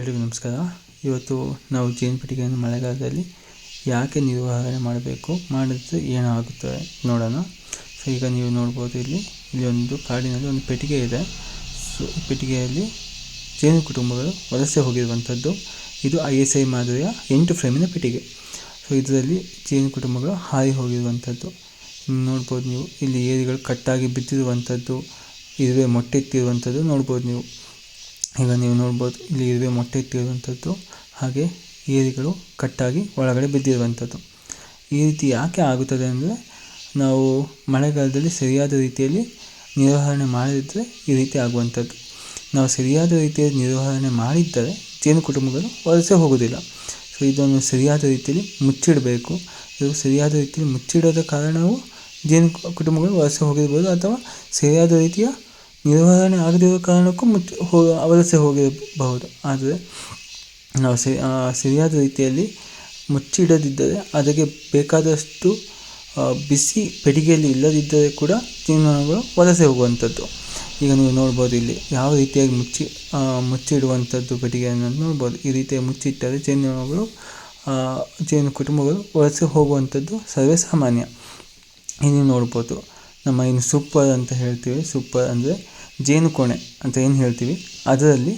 ಎಲ್ರಿಗೂ ನಮಸ್ಕಾರ. ಇವತ್ತು ನಾವು ಜೇನುಪೆಟ್ಟಿಗೆಯನ್ನು ಮಳೆಗಾಲದಲ್ಲಿ ಯಾಕೆ ನಿರ್ವಹಣೆ ಮಾಡಬೇಕು, ಮಾಡಿದ್ರೆ ಏನಾಗುತ್ತದೆ ನೋಡೋಣ. ಸೊ ಈಗ ನೀವು ನೋಡ್ಬೋದು, ಇಲ್ಲಿ ಒಂದು ಕಾಡಿನಲ್ಲಿ ಒಂದು ಪೆಟ್ಟಿಗೆ ಇದೆ. ಸೊ ಈ ಪೆಟ್ಟಿಗೆಯಲ್ಲಿ ಜೇನು ಕುಟುಂಬಗಳು ವಲಸೆ ಹೋಗಿರುವಂಥದ್ದು. ಇದು ISI ಮಾದರಿಯ 8 ಫ್ರೇಮಿನ ಪೆಟ್ಟಿಗೆ. ಸೊ ಇದರಲ್ಲಿ ಜೇನು ಕುಟುಂಬಗಳು ಹಾರಿ ಹೋಗಿರುವಂಥದ್ದು ನೋಡ್ಬೋದು ನೀವು. ಇಲ್ಲಿ ಏರಿಗಳು ಕಟ್ಟಾಗಿ ಬಿದ್ದಿರುವಂಥದ್ದು, ಇರುವೆ ಮೊಟ್ಟೆ ಇಟ್ಟಿರುವಂಥದ್ದು ನೋಡ್ಬೋದು ನೀವು. ಈಗ ನೀವು ನೋಡ್ಬೋದು, ಇಲ್ಲಿ ಇರುವೆ ಮೊಟ್ಟೆ ಇಟ್ಟಿರುವಂಥದ್ದು, ಹಾಗೆ ಏರಿಗಳು ಕಟ್ಟಾಗಿ ಒಳಗಡೆ ಬಿದ್ದಿರುವಂಥದ್ದು. ಈ ರೀತಿ ಯಾಕೆ ಆಗುತ್ತದೆ ಅಂದರೆ, ನಾವು ಮಳೆಗಾಲದಲ್ಲಿ ಸರಿಯಾದ ರೀತಿಯಲ್ಲಿ ನಿರ್ವಹಣೆ ಮಾಡಿದರೆ ಈ ರೀತಿ ಆಗುವಂಥದ್ದು. ನಾವು ಸರಿಯಾದ ರೀತಿಯಲ್ಲಿ ನಿರ್ವಹಣೆ ಮಾಡಿದ್ದರೆ ಜೇನು ಕುಟುಂಬಗಳು ವಲಸೆ ಹೋಗೋದಿಲ್ಲ. ಸೊ ಇದನ್ನು ಸರಿಯಾದ ರೀತಿಯಲ್ಲಿ ಮುಚ್ಚಿಡಬೇಕು. ಇದು ಸರಿಯಾದ ರೀತಿಯಲ್ಲಿ ಮುಚ್ಚಿಡೋದ ಕಾರಣವು ಜೇನು ಕುಟುಂಬಗಳು ವಲಸೆ ಹೋಗಿರ್ಬೋದು, ಅಥವಾ ಸರಿಯಾದ ರೀತಿಯ ನಿರ್ವಹಣೆ ಆಗದಿರೋ ಕಾರಣಕ್ಕೂ ವಲಸೆ ಹೋಗಿರಬಹುದು. ಆದರೆ ನಾವು ಸರಿಯಾದ ರೀತಿಯಲ್ಲಿ ಮುಚ್ಚಿಡದಿದ್ದರೆ, ಅದಕ್ಕೆ ಬೇಕಾದಷ್ಟು ಬಿಸಿ ಪೆಟ್ಟಿಗೆಯಲ್ಲಿ ಇಲ್ಲದಿದ್ದರೆ ಕೂಡ ಜೇನುನೊಣಗಳು ವಲಸೆ ಹೋಗುವಂಥದ್ದು. ಈಗ ನೀವು ನೋಡ್ಬೋದು, ಇಲ್ಲಿ ಯಾವ ರೀತಿಯಾಗಿ ಮುಚ್ಚಿಡುವಂಥದ್ದು ಪೆಟ್ಟಿಗೆಯನ್ನು ನೋಡ್ಬೋದು. ಈ ರೀತಿಯಾಗಿ ಮುಚ್ಚಿಟ್ಟರೆ ಜೇನು ಕುಟುಂಬಗಳು ವಲಸೆ ಹೋಗುವಂಥದ್ದು ಸರ್ವೇ ಸಾಮಾನ್ಯ. ನೀವು ನೋಡ್ಬೋದು, ನಮ್ಮ ಏನು ಸೂಪರ್ ಅಂತ ಹೇಳ್ತೀವಿ, ಸೂಪರ್ ಅಂದರೆ ಜೇನುಕೋಣೆ ಅಂತ ಏನು ಹೇಳ್ತೀವಿ, ಅದರಲ್ಲಿ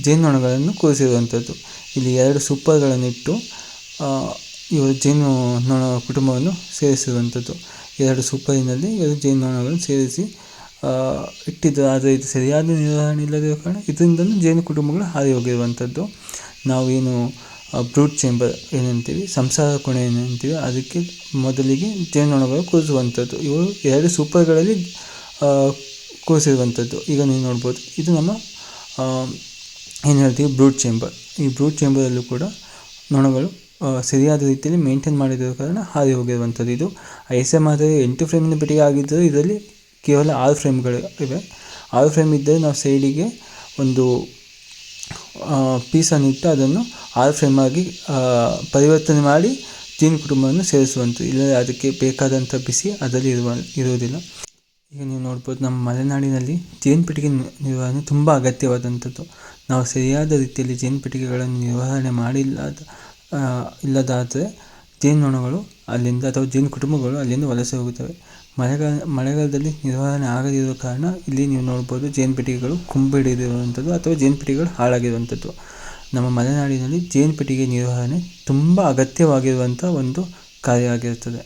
ಜೇನುನೊಣಗಳನ್ನು ಕೂರಿಸಿರುವಂಥದ್ದು. ಇಲ್ಲಿ 2 ಸೂಪರ್ಗಳನ್ನಿಟ್ಟು ಇವರು ಜೇನುನೊಣ ಕುಟುಂಬವನ್ನು ಸೇರಿಸಿರುವಂಥದ್ದು. 2 ಸೂಪರಿನಲ್ಲಿ 2 ಜೇನುನೊಣಗಳನ್ನು ಸೇರಿಸಿ ಇಟ್ಟಿದ್ದು. ಆದರೆ ಇದು ಸರಿಯಾದ ನಿರ್ವಹಣೆ ಇಲ್ಲದಿರೋ ಕಾರಣ ಇದರಿಂದಲೂ ಜೇನು ಕುಟುಂಬಗಳು ಹಾರಿ ಹೋಗಿರುವಂಥದ್ದು. ನಾವೇನು ಬ್ರೂಡ್ ಚೇಂಬರ್ ಏನಂತೀವಿ, ಸಂಸಾರ ಕೋಣೆ ಏನಂತೀವಿ, ಅದಕ್ಕೆ ಮೊದಲಿಗೆ ಜೇನುನೊಣಗಳು ಕೂರಿಸುವಂಥದ್ದು. ಇವರು 2 ಸೂಪರ್ಗಳಲ್ಲಿ ಕೂರಿಸಿರುವಂಥದ್ದು. ಈಗ ನೀವು ನೋಡ್ಬೋದು, ಇದು ನಮ್ಮ ಏನು ಹೇಳ್ತೀವಿ ಬ್ರೂಡ್ ಚೇಂಬರ್. ಈ ಬ್ರೂಡ್ ಚೇಂಬರಲ್ಲೂ ಕೂಡ ನೊಣಗಳು ಸರಿಯಾದ ರೀತಿಯಲ್ಲಿ ಮೇಂಟೈನ್ ಮಾಡಿರೋ ಕಾರಣ ಹಾರಿ ಹೋಗಿರುವಂಥದ್ದು. ಇದು ISI ಮಾದರಿ 8 ಫ್ರೇಮಿನ ಪೆಟ್ಟಿಗೆ ಆಗಿದ್ದರೆ ಇದರಲ್ಲಿ ಕೇವಲ 6 ಫ್ರೇಮ್ಗಳು ಇವೆ. 6 ಫ್ರೇಮ್ ಇದ್ದರೆ ನಾವು ಸೈಡಿಗೆ ಒಂದು ಪೀಸನ್ನು ಇಟ್ಟು ಅದನ್ನು 6 ಫ್ರೇಮ್ ಆಗಿ ಪರಿವರ್ತನೆ ಮಾಡಿ ಜೇನು ಕುಟುಂಬವನ್ನು ಸೇರಿಸುವಂಥದ್ದು. ಇಲ್ಲದೆ ಅದಕ್ಕೆ ಬೇಕಾದಂಥ ಬಿಸಿ ಅದರಲ್ಲಿ ಇರುವುದಿಲ್ಲ. ಈಗ ನೀವು ನೋಡ್ಬೋದು, ನಮ್ಮ ಮಲೆನಾಡಿನಲ್ಲಿ ಜೇನುಪೆಟ್ಟಿಗೆ ನಿರ್ವಹಣೆ ತುಂಬ ಅಗತ್ಯವಾದಂಥದ್ದು. ನಾವು ಸರಿಯಾದ ರೀತಿಯಲ್ಲಿ ಜೇನುಪೆಟ್ಟಿಗೆಗಳನ್ನು ನಿರ್ವಹಣೆ ಇಲ್ಲದಾದರೆ ಜೇನುನೊಣಗಳು ಅಲ್ಲಿಂದ, ಅಥವಾ ಜೇನು ಕುಟುಂಬಗಳು ಅಲ್ಲಿಂದ ವಲಸೆ ಹೋಗುತ್ತವೆ. ಮಳೆಗಾಲದಲ್ಲಿ ನಿರ್ವಹಣೆ ಆಗದಿರೋ ಕಾರಣ ಇಲ್ಲಿ ನೀವು ನೋಡ್ಬೋದು, ಜೇನುಪೆಟ್ಟಿಗೆಗಳು ಕುಂಬಿಡಿರುವಂಥದ್ದು ಅಥವಾ ಜೇನುಪೆಟ್ಟಿಗೆಗಳು ಹಾಳಾಗಿರುವಂಥದ್ದು. ನಮ್ಮ ಮಲೆನಾಡಿನಲ್ಲಿ ಜೇನುಪೆಟ್ಟಿಗೆ ನಿರ್ವಹಣೆ ತುಂಬ ಅಗತ್ಯವಾಗಿರುವಂಥ ಒಂದು ಕಾರ್ಯ ಆಗಿರುತ್ತದೆ.